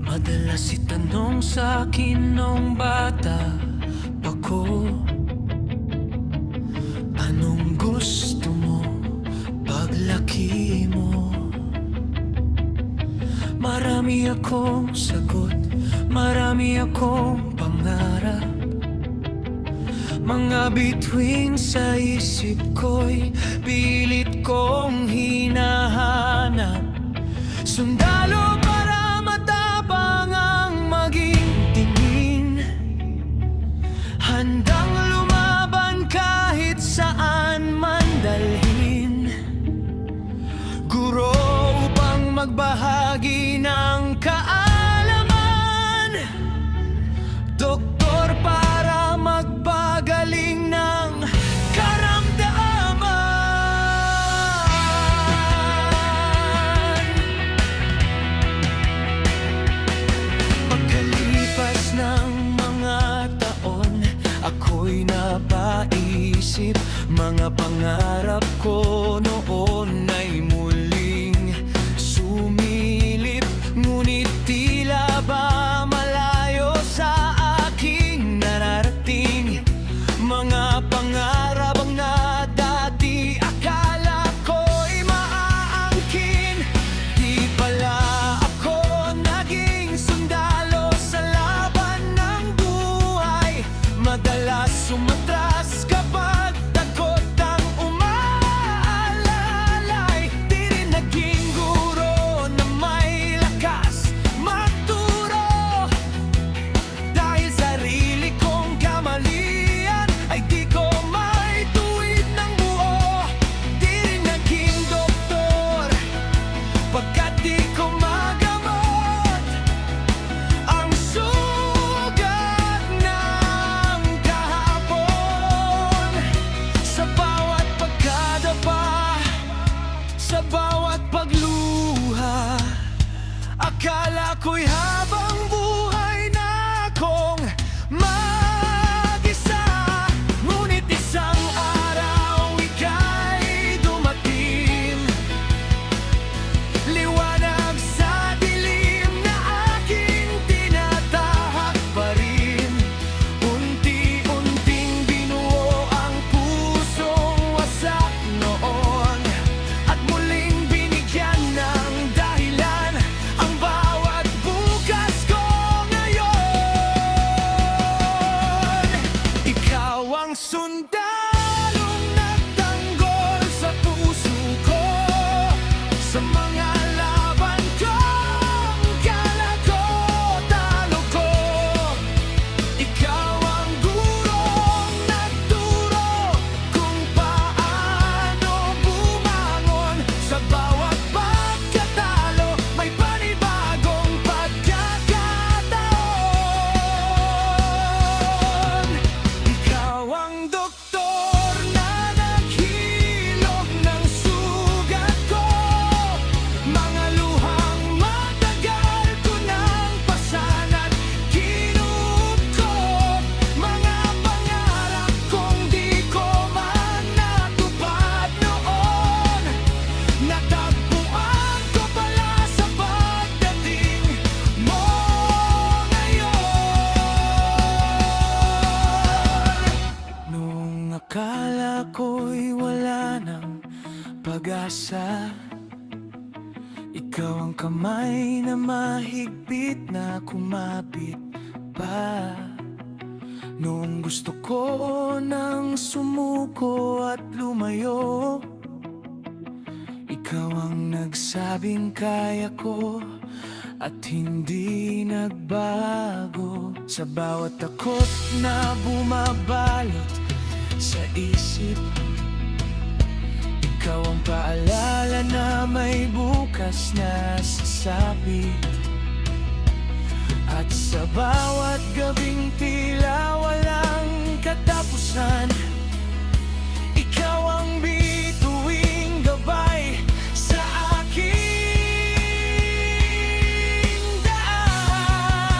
Madalas itanong sa'kin nung bata ako, anong gusto mo paglaki mo? Marami akong sagot, marami akong pangarap. Mga bituin sa isip ko'y pilit kong hinahanap. Sundalo para matapang ang maging tingin, handang lumaban kahit saan man dalhin. Guro upang magbahagi ng kaalaman, doktor para magpagaling ng karamdaman. Pagkalipas ng mga taon, ako'y napaisip, mga pangarap ko noon ay muling sumilip. Ngunit tila ba malayo sa aking nararating mga pangarap na dati akala ko'y maaangkin. Di pala ako naging sundalo sa laban ng buhay. Madalas sumatras kapag takot ang umaalalay. Di rin naging guro na may lakas magturo. Dahil sarili kong kamalian ay di ko maituwid ng buo. Di rin naging doktor pagkat di ko magamot ang sugat ng kahapon. Sa bawat pagkadapa, sa bawat pagluha, akala ko'y habang buhay na akong mag-isa. Ngunit isang araw ika'y dumating, liwanag sa dilim na aking tinatahak pa rin. Unti-unting binuo ang pusong wasak noon, at muling binigyan ng dahilan ang bawat bukas ko ngayon. Ikaw ang sundalong nagtanggol sa puso ko, sa mga laban ko, kala ko talo ko. Ikaw ang gurong nagturo kung paano bumangon. Sa bawat pagkatalo, may panibagong pagkakataon. Ikaw ang doktor na naghilom ng sugat ko, mga luhang matagal ko nang pasan at kinukot, mga pangarap kong di ko man natupad noon. Natagpuan ko pala sa pagdating mo ngayon. Nung akala ko'y wala ng pag-asa, ikaw ang kamay na mahigpit na kumapit pa. Nung gusto ko nang sumuko at lumayo, ikaw ang nagsabing kaya ko at hindi nagbago. Sa bawat takot na bumabalot sa isip, ikaw ang paalala na may bukas na sasabit. At sa bawat gabing tila walang katapusan, ikaw ang bituing gabay sa aking daan.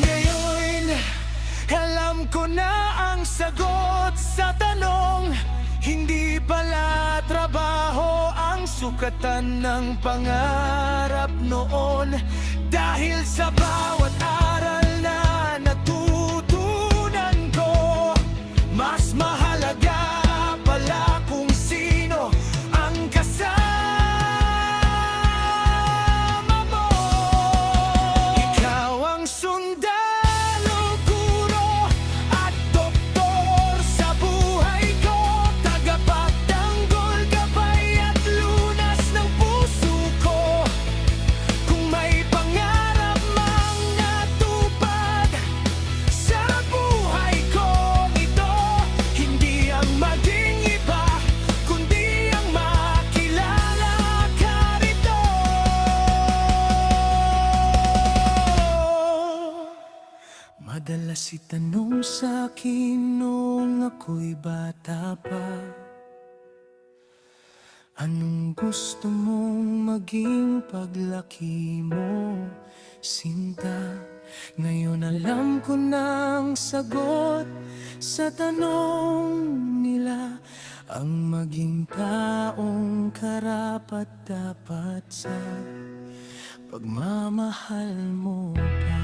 Ngayon, alam ko na ang sagot sa tanong, hindi pala sukatan ng pangarap noon. Dahil sa bawat aral na natutunan ko, mas mahalaga pala kung sino ang kasama mo. Ikaw ang sundalo, guro at doktor sa buhay ko, tagapagtanggol, gabay at lunas ng puso ko. Kung may pangarap mang natupad sa buhay ko ito, hindi ang maging iba, kundi ang makilala ka rito. Madalas itanong sa'kin noong ako'y bata pa, anong gusto mong maging paglaki mo, Sinta? Ngayon alam ko ng sagot sa tanong nila, ang maging taong karapat dapat sa pagmamahal mo pa.